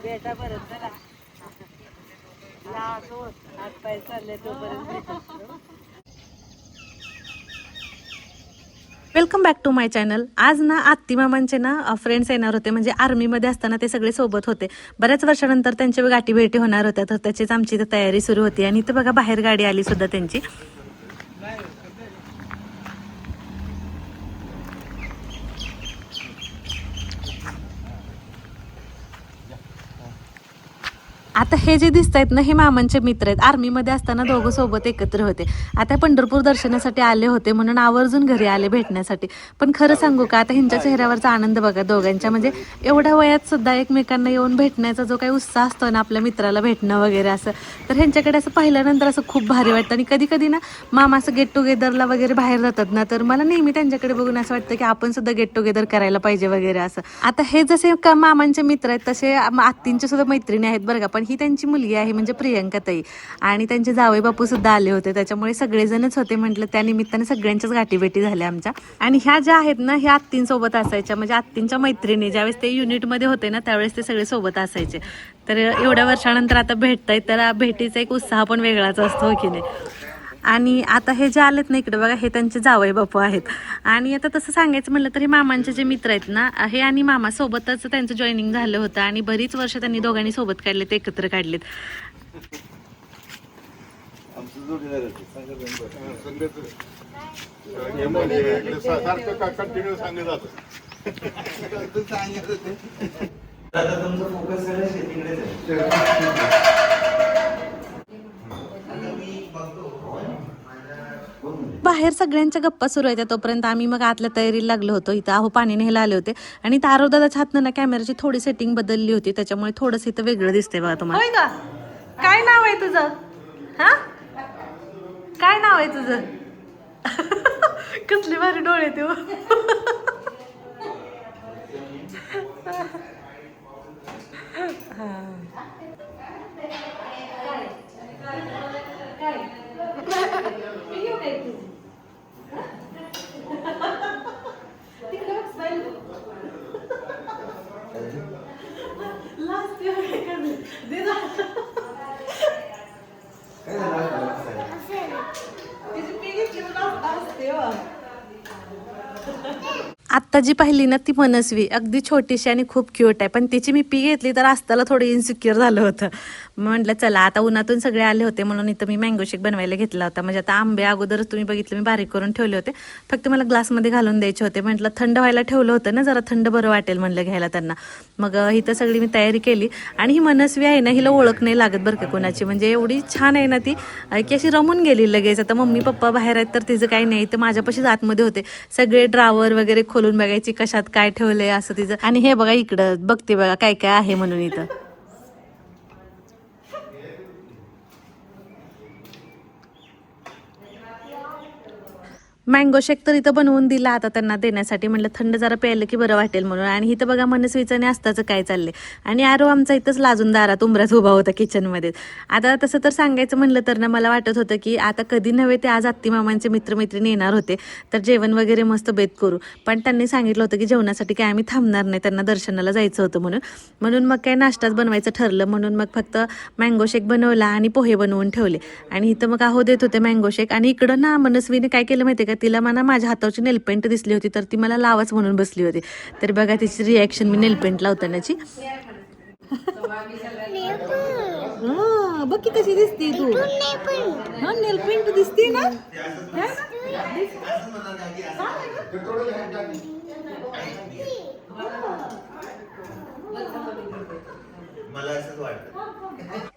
बेटा बरं चला हात पाय चालले तोपर्यंत. Welcome back to my channel. आज ना आत्ती मामांचे ना फ्रेंड्स येणार होते, म्हणजे आर्मीमध्ये असताना ते सगळे सोबत होते. बऱ्याच वर्षानंतर त्यांच्या गाठी भेटी होणार होत्या, तर त्याचीच आमची इथं तयारी सुरू होती. आणि इथं बघा बाहेर गाडी आली सुद्धा त्यांची. आता हे जे दिसत आहेत ना, हे मामांचे मित्र आहेत. आर्मीमध्ये असताना दोघं सोबत एकत्र होते. आता पंढरपूर दर्शनासाठी आले होते, म्हणून आवर्जून घरी आले भेटण्यासाठी. पण खरं सांगू का, आता ह्यांच्या चेहऱ्यावरचा आनंद बघा दोघांच्या. म्हणजे एवढ्या वयात सुद्धा एकमेकांना येऊन भेटण्याचा जो काही उत्साह असतो ना, आपल्या मित्राला भेटणं वगैरे असं, तर ह्यांच्याकडे असं पाहिल्यानंतर असं खूप भारी वाटतं. आणि कधी कधी ना मामा असं गेट टुगेदरला वगैरे बाहेर जातात ना, तर मला नेहमी त्यांच्याकडे बघून असं वाटतं की आपण सुद्धा गेट टुगेदर करायला पाहिजे वगैरे असं. आता हे जसे का मामांचे मित्र आहेत, तसे आत्तींच्या सुद्धा मैत्रिणी आहेत बरं का. पण ही त्यांची मुलगी आहे, म्हणजे प्रियंका ताई. आणि त्यांचे जावई बापू सुद्धा आले होते, त्याच्यामुळे सगळेजणच होते. म्हटलं त्या निमित्ताने सगळ्यांच्याच गाठीभेटी झाल्या आमच्या. आणि ह्या ज्या आहेत ना, ह्या आत्तींसोबत असायच्या, म्हणजे आत्तींच्या मैत्रिणी. ज्यावेळेस ते युनिटमध्ये होते ना, त्यावेळेस ते सगळे सोबत असायचे. तर एवढ्या वर्षानंतर आता भेटतायत, तर भेटीचा एक उत्साह पण वेगळाच असतो की नाही. आणि आता हे जे आलेत ना इकडे बघा, हे त्यांचे जावई बापू आहेत. आणि आता तसं सांगायचं म्हटलं तर हे मामांचे जे मित्र आहेत ना, हे आणि मामा सोबतच त्यांचं जॉईनिंग झालं होतं. आणि बरीच वर्ष त्यांनी दोघांनी सोबत काढलेत, एकत्र काढलेत. बाहेर सगळ्यांच्या गप्पा सुरू आहेत, तोपर्यंत आम्ही मग आतल्या तयारीला लागलो होतो. इथं अहो पाणी न्यायला आले होते. आणि इथं आरोदादाच्या हातनं ना कॅमेराची थोडी सेटिंग बदलली होती, त्याच्यामुळे थोडंसं इथं वेगळं दिसतंय बघा तुम्हाला. होय का? काय नाव आहे तुझं? हा, काय नाव आहे तुझं? कसले भारी डोळे ते. आत्ता जी पाहिली ना ती मनस्वी, अगदी छोटीशी आणि खूप क्यूट आहे. पण तिची मी पी घेतली तर आस्ताला थोडं इन्सिक्युअर झालं होतं. म्हटलं चला आता उन्हातून सगळे आले होते, म्हणून इथं मी मँगो शेक बनवायला घेतला होता. म्हणजे आता आंबे अगोदरच तुम्ही बघितलं मी बारीक करून ठेवले होते, फक्त मला ग्लासमध्ये घालून द्यायचे होते. म्हटलं थंड व्हायला ठेवलं होतं ना, जरा थंड बरं वाटेल म्हणलं घ्यायला त्यांना. मग इथं सगळी मी तयारी केली. आणि ही मनस्वी आहे ना, हिला ओळख नाही लागत बरं का कोणाची. म्हणजे एवढी छान आहे ना ती, की अशी रमून गेली लगेच. आता मम्मी पप्पा बाहेर आहेत तर तिचं काही नाही, तर माझ्यापाशीच आतमध्ये होते. सगळे ड्रावर वगैरे खोलून बघायची कशात काय ठेवलंय असं तिचं. आणि हे बघा इकडं बघते बघा काय काय आहे म्हणून इथं. मँगो शेक तर इथं बनवून दिला आता त्यांना देण्यासाठी. म्हटलं थंड जरा प्यायलं की बरं वाटेल म्हणून. आणि इथं बघा मनस्वीचं आणि आस्ताचं काय चाललंय. आणि आरो आमचा इथंच लाजून दारात उंबऱ्यात उभा होता किचनमध्ये. आता तसं तर सांगायचं म्हणलं तर ना, मला वाटत होतं की आता कधी नव्हे ते आज आत्ती मामांचे मित्रमैत्रिणी येणार होते, तर जेवण वगैरे मस्त बेत करू. पण त्यांनी सांगितलं होतं की जेवणासाठी काय आम्ही थांबणार नाही, त्यांना दर्शनाला जायचं होतं म्हणून मग काय नाश्ताच बनवायचं ठरलं. म्हणून मग फक्त मँगो शेक बनवला आणि पोहे बनवून ठेवले. आणि इथं मग आहो देत होते मँगो शेक. आणि इकडं ना मनस्वीने काय केलं माहिती का, तिला मला माझ्या हातावरची नेलपेंट दिसली होती, तर ती मला लावाच म्हणून बसली होती. तर बघा तिची रिॲक्शन मी नेलपेंट लावतानाची. बघ की कशी दिसते तू. हा नेलपेंट दिसते ना.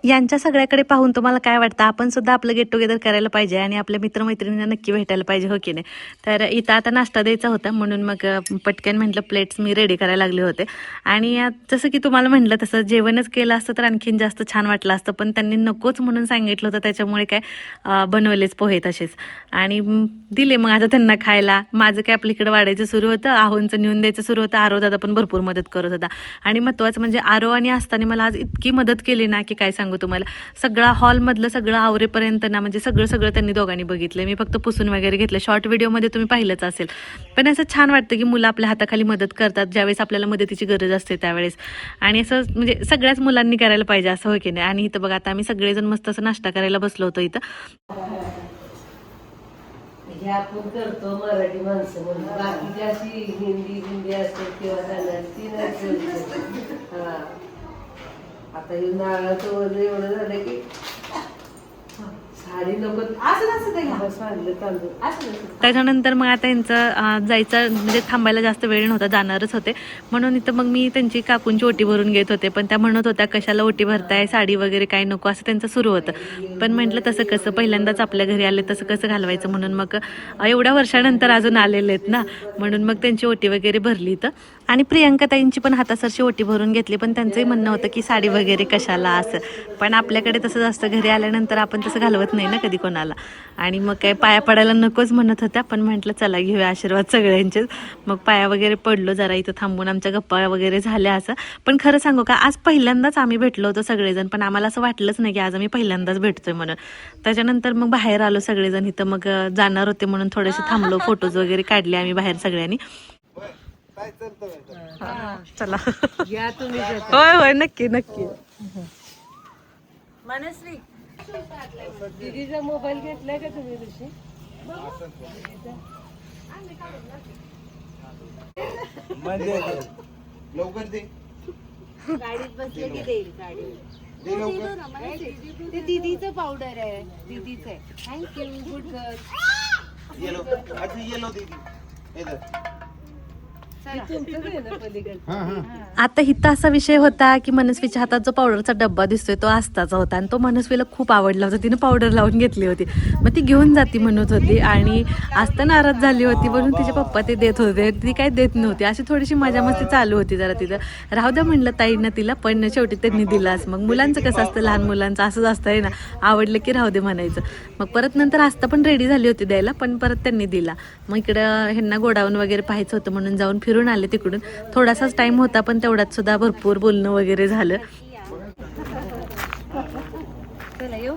यांच्या सगळ्याकडे पाहून तुम्हाला काय वाटतं, आपण सुद्धा आपलं गेट टुगेदर करायला पाहिजे आणि आपल्या मित्रमैत्रिणींना नक्की भेटायला पाहिजे, हो की नाही. तर इथं आता नाश्ता द्यायचा होता, म्हणून मग पटकन म्हटलं प्लेट्स मी रेडी करायला लागले होते. आणि जसं की तुम्हाला म्हटलं तसं जेवणच केलं असतं तर आणखीन जास्त छान वाटलं असतं, पण त्यांनी नकोच म्हणून सांगितलं होतं, त्याच्यामुळे काय बनवलेच पोहे तसेच. आणि दिले मग आता त्यांना खायला. माझं काय आपल्या इकडे वाढायचं सुरू होतं, आहोंचं नेऊन द्यायचं सुरू होतं. आरो दादा पण भरपूर मदत करत होता. आणि महत्त्वाचं म्हणजे आरो आणि आस्ताने मला आज इतकी मदत केली ना की काय सांगू. सांगू तुम्हाला, सगळा हॉलमधलं सगळं आवरेपर्यंत ना म्हणजे सगळं त्यांनी दोघांनी बघितलं. मी फक्त पुसून वगैरे घेतलं. शॉर्ट व्हिडिओमध्ये तुम्ही पाहिलंच असेल. पण असं छान वाटतं की मुलं आपल्या हाताखाली मदत करतात ज्यावेळेस आपल्याला मदतीची गरज असते त्यावेळेस. आणि असं म्हणजे सगळ्याच मुलांनी करायला पाहिजे असं होय की नाही. आणि इथं बघा आता आम्ही सगळेजण मस्त असं नाश्ता करायला बसलो होतो इथं. हे आपण करतो मराठी माणसं म्हणून, बाकीची अशी हिंदी असते किंवा जाणार ती नाही करत. हा आता हे नारळाचं वजन एवढं झालं की साडी नको सांडलं तांदूळ. त्याच्यानंतर मग आता यांचं जायचं म्हणजे थांबायला जास्त वेळ नव्हता, जाणारच होते. म्हणून इथं मग मी त्यांची काकूंची ओटी भरून घेत होते. पण त्या म्हणत होत्या कशाला ओटी भरताय, साडी वगैरे काय नको असं त्यांचं सुरू होतं. पण म्हटलं तसं कसं पहिल्यांदाच आपल्या घरी आले तसं कसं घालवायचं, म्हणून मग एवढ्या वर्षानंतर अजून आलेले आहेत ना, म्हणून मग त्यांची ओटी वगैरे भरली इथं. आणि प्रियंका ताईंची पण हातासरशी ओटी भरून घेतली. पण त्यांचंही म्हणणं होतं की साडी वगैरे कशाला असं. पण आपल्याकडे तसं असतं, घरी आल्यानंतर आपण तसं घालवत नाही ना कधी कोणाला. आणि मग काय पाया पडायला नकोच म्हणत होत्या. पण म्हटलं चला घेऊया आशीर्वाद सगळ्यांचेच. मग पाया वगैरे पडलो, जरा इथं थांबून आमच्या गप्पा वगैरे झाल्या असं. पण खरं सांगू का, आज पहिल्यांदाच आम्ही भेटलो होतो सगळेजण. पण आम्हाला असं वाटलंच नाही की आज आम्ही पहिल्यांदाच भेटतोय म्हणून. त्याच्यानंतर मग बाहेर आलो सगळेजण. इथं मग जाणार होते म्हणून थोडेसे थांबलो, फोटोज वगैरे काढले आम्ही बाहेर सगळ्यांनी. चला या तुम्ही होय होय नक्की नक्की. मनस्वी दीदीचा मोबाईल घेतलाय का तुम्ही ऋषी? लवकर दे. गाडीत बसले की देईल गाडी. ते दीदीचं पावडर आहे, दीदीचं आहे. Thank you, good girl. येलो अच्छा येलो दीदी इधर. तुमचंच आहे ना पलीकडे. आता इथं असा विषय होता की मनस्वीच्या हातात जो पावडरचा डब्बा दिसतोय तो आस्ताचा होता. आणि तो मनस्वीला खूप आवडला होता. तिने पावडर लावून घेतली होती. मग ती घेऊन जाती म्हणत होती. आणि आस्ता नाराज झाली होती म्हणून तिचे पप्पा ते देत होते, ती काय देत नव्हती. अशी थोडीशी मजा मस्ती चालू होती जरा तिथं. राहू द्या म्हणलं ताईंना तिला, पण शेवटी त्यांनी दिलाच. मग मुलांचं कसं असतं, लहान मुलांचं असंच असतंय ना, आवडलं की राहू दे म्हणायचं. मग परत नंतर आस्ता पण रेडी झाली होती द्यायला, पण परत त्यांनी दिला. मग इकडं ह्यांना गोडाऊन वगैरे पाहायचं होतं म्हणून जाऊन फिरून आले तिकडून. थोडासाच टाइम होता पण तेवढ्यात सुद्धा भरपूर बोलणं वगैरे झालं. चला येऊ.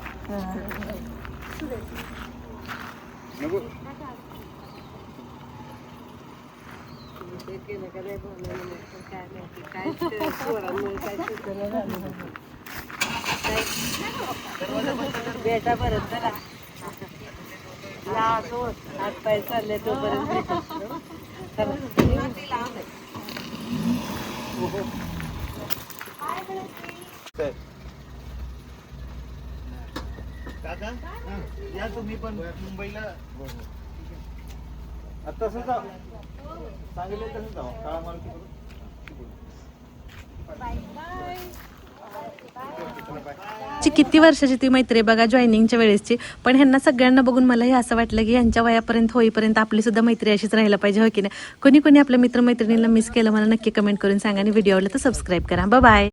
बेटा परत चला. हात पाय चालले तोपर्यंत भेटू. काका या तुम्ही पण मुंबईला. आता तसं जा सांगितलं तसं जाऊ काळा मारुती करून. किती वर्षाची ती मैत्री बघा, जॉईनिंगच्या वेळेसची. पण ह्यांना सगळ्यांना बघून मलाही असं वाटलं की यांच्या वयापर्यंत होईपर्यंत आपली सुद्धा मैत्री अशीच राहायला पाहिजे, हो की नाही. कोणी कोणी आपल्या मित्रमैत्रिणीला मिस केलं मला नक्की कमेंट करून सांगा. आणि व्हिडिओ आवडला तर सबस्क्राईब करा. बाय.